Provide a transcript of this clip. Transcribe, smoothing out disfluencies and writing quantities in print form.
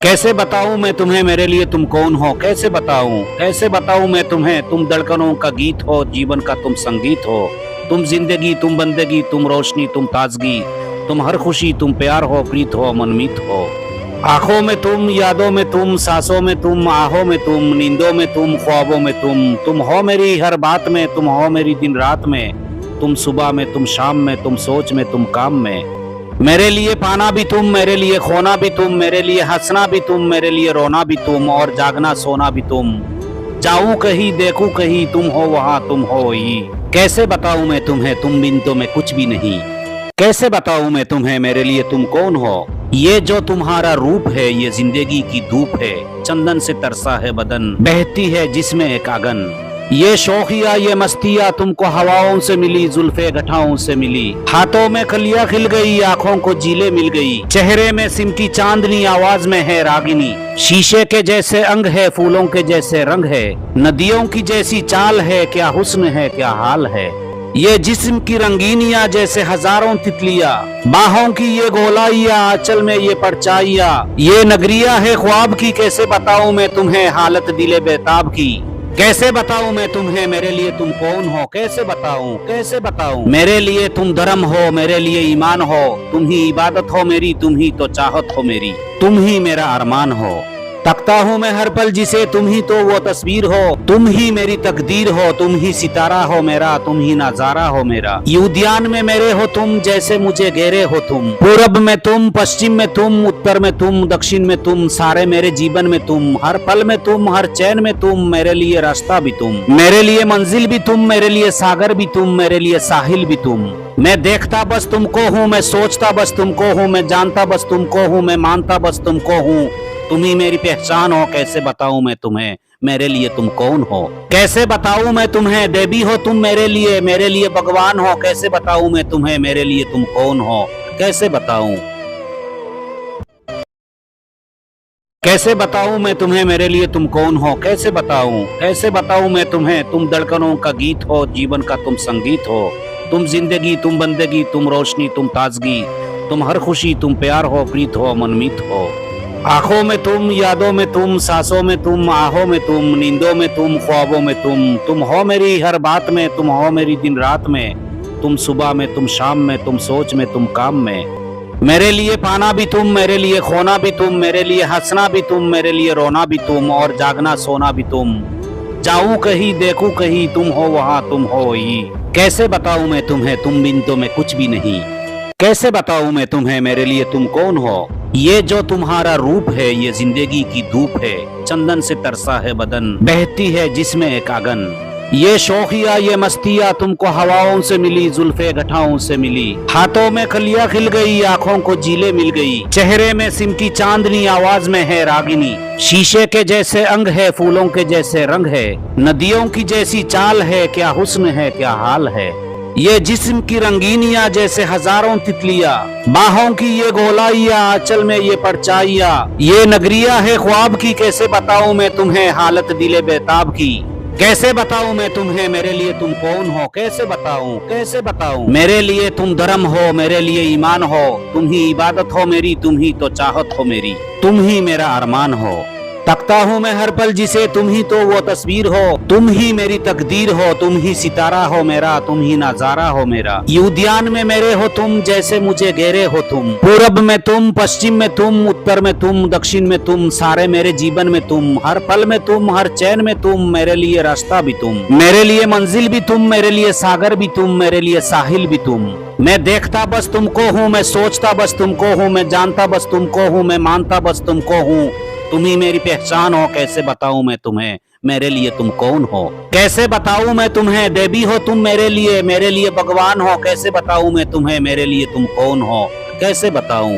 कैसे बताऊं मैं तुम्हें मेरे लिए तुम कौन हो, कैसे बताऊं मैं तुम्हें, तुम धड़कनों का गीत हो, जीवन का तुम संगीत हो। तुम जिंदगी, तुम बंदगी, तुम रोशनी, तुम ताजगी, तुम हर खुशी, तुम प्यार हो, प्रीत हो, मनमीत हो। आंखों में तुम, यादों में तुम, सांसों में तुम, आहों में तुम, नींदों में तुम, ख्वाबों में तुम हो मेरी हर बात में, तुम हो मेरी दिन रात में, तुम सुबह में, तुम शाम में, तुम सोच में, तुम काम में। मेरे लिए पाना भी तुम, मेरे लिए खोना भी तुम, मेरे लिए हंसना भी तुम, मेरे लिए रोना भी तुम, और जागना सोना भी तुम। जाऊं कहीं, देखूं कहीं, तुम हो वहां, तुम हो वही। कैसे बताऊं मैं तुम्हें, तुम बिन तो मैं कुछ भी नहीं। कैसे बताऊं मैं तुम्हें, मेरे लिए तुम कौन हो। ये जो तुम्हारा रूप है, ये जिंदगी की धूप है, चंदन से तरसा है बदन, बहती है जिसमें एक आगन। ये शौकिया, ये मस्तियाँ तुमको हवाओं से मिली, जुल्फे गठाओं से मिली। हाथों में कलियां खिल गई, आंखों को झीलें मिल गई, चेहरे में सिमटी चांदनी, आवाज में है रागिनी। शीशे के जैसे अंग है, फूलों के जैसे रंग है, नदियों की जैसी चाल है, क्या हुस्न है, क्या हाल है। ये जिस्म की रंगीनियां जैसे हजारों तितलियां, बाहों की ये गोलाइयां, आंचल में ये परछाइयां, ये नगरिया है ख्वाब की। कैसे बताऊं मैं तुम्हें हालत दिले बेताब की। कैसे बताऊं मैं तुम्हें, मेरे लिए तुम कौन हो, कैसे बताऊं मेरे लिए तुम धर्म हो, मेरे लिए ईमान हो, तुम ही इबादत हो मेरी, तुम ही तो चाहत हो मेरी, तुम ही मेरा अरमान हो। तकता हूँ मैं हर पल जिसे, तुम ही तो वो तस्वीर हो, तुम ही मेरी तकदीर हो, तुम ही सितारा हो मेरा, तुम ही नजारा हो मेरा। उद्यान में मेरे हो तुम, जैसे मुझे घेरे हो तुम, पूरब में तुम, पश्चिम में तुम, उत्तर में तुम, दक्षिण में तुम, सारे मेरे जीवन में तुम, हर पल में तुम, हर चैन में तुम, मेरे लिए रास्ता भी तुम, मेरे लिए मंजिल भी तुम, मेरे लिए सागर भी तुम, मेरे लिए साहिल भी तुम। मैं देखता बस तुमको हूँ, मैं सोचता बस तुमको हूँ, मैं जानता बस तुमको हूँ, मैं मानता बस तुमको हूँ, तुम ही मेरी पहचान हो। कैसे बताऊं मैं तुम्हें, मेरे लिए तुम कौन हो। कैसे बताऊं मैं तुम्हें, देवी हो तुम मेरे लिए भगवान हो। कैसे बताऊं मैं तुम्हें, मेरे लिए तुम कौन हो। कैसे बताऊं मैं तुम्हें, मेरे लिए तुम कौन हो। कैसे बताऊं मैं तुम्हें, तुम धड़कनों का गीत हो, जीवन का तुम संगीत हो। तुम जिंदगी, तुम बंदगी, तुम रोशनी, तुम ताजगी, तुम हर खुशी, तुम प्यार हो, प्रीत हो, मनमीत हो। आंखों में तुम, यादों में तुम, सांसों में तुम, आहों में तुम, नींदों में तुम, ख्वाबों में तुम हो मेरी हर बात में, तुम हो मेरी दिन रात में, तुम सुबह में, तुम शाम में, तुम सोच में, तुम काम में। मेरे लिए पाना भी तुम, मेरे लिए खोना भी तुम, मेरे लिए हंसना भी तुम, मेरे लिए रोना भी तुम, और जागना सोना भी तुम। जाऊं कहीं, देखूं कहीं, तुम हो वहां, तुम हो वही। कैसे बताऊं मैं तुम्हें, तुम बिन तो मैं कुछ भी नहीं। कैसे बताऊं मैं तुम्हें, मेरे लिए तुम कौन हो। ये जो तुम्हारा रूप है, ये जिंदगी की धूप है, चंदन से तरसा है बदन, बहती है जिसमें एक आगन। ये शौकिया, ये मस्तियाँ तुमको हवाओं से मिली, जुल्फे गठाओं से मिली। हाथों में कलियां खिल गई, आंखों को झीलें मिल गई, चेहरे में सिमटी चांदनी, आवाज में है रागिनी। शीशे के जैसे अंग है, फूलों के जैसे रंग है, नदियों की जैसी चाल है, क्या हुस्न है, क्या हाल है। ये जिस्म की रंगीनियां जैसे हजारों तितलियां, बाहों की ये गोलाइयां, आंचल में ये परछाइयां, ये नगरिया है ख्वाब की। कैसे बताऊं मैं तुम्हें हालत दिले बेताब की। कैसे बताऊं मैं तुम्हें, मेरे लिए तुम कौन हो। कैसे बताऊं मेरे लिए तुम धर्म हो, मेरे लिए ईमान हो, तुम ही इबादत हो मेरी, तुम ही तो चाहत हो मेरी, तुम ही मेरा अरमान हो। तकता हूँ मैं हर पल जिसे, तुम ही तो वो तस्वीर हो, तुम ही मेरी तकदीर हो, तुम ही सितारा हो मेरा, तुम ही नजारा हो मेरा। उद्यान में मेरे हो तुम, जैसे मुझे घेरे हो तुम, पूरब में तुम, पश्चिम में तुम, उत्तर में तुम, दक्षिण में तुम, सारे मेरे जीवन में तुम, हर पल में तुम, हर चैन में तुम, मेरे लिए रास्ता भी तुम, मेरे लिए मंजिल भी तुम, मेरे लिए सागर भी तुम, मेरे लिए साहिल भी तुम। मैं देखता बस तुमको हूँ, मैं सोचता बस तुमको हूँ, मैं जानता बस तुमको हूँ, मैं मानता बस तुमको हूँ, तुम ही मेरी पहचान हो। कैसे बताऊं मैं तुम्हें, मेरे लिए तुम कौन हो। कैसे बताऊं मैं तुम्हें, देवी हो तुम मेरे लिए भगवान हो। कैसे बताऊं मैं तुम्हें, मेरे लिए तुम कौन हो। कैसे बताऊं।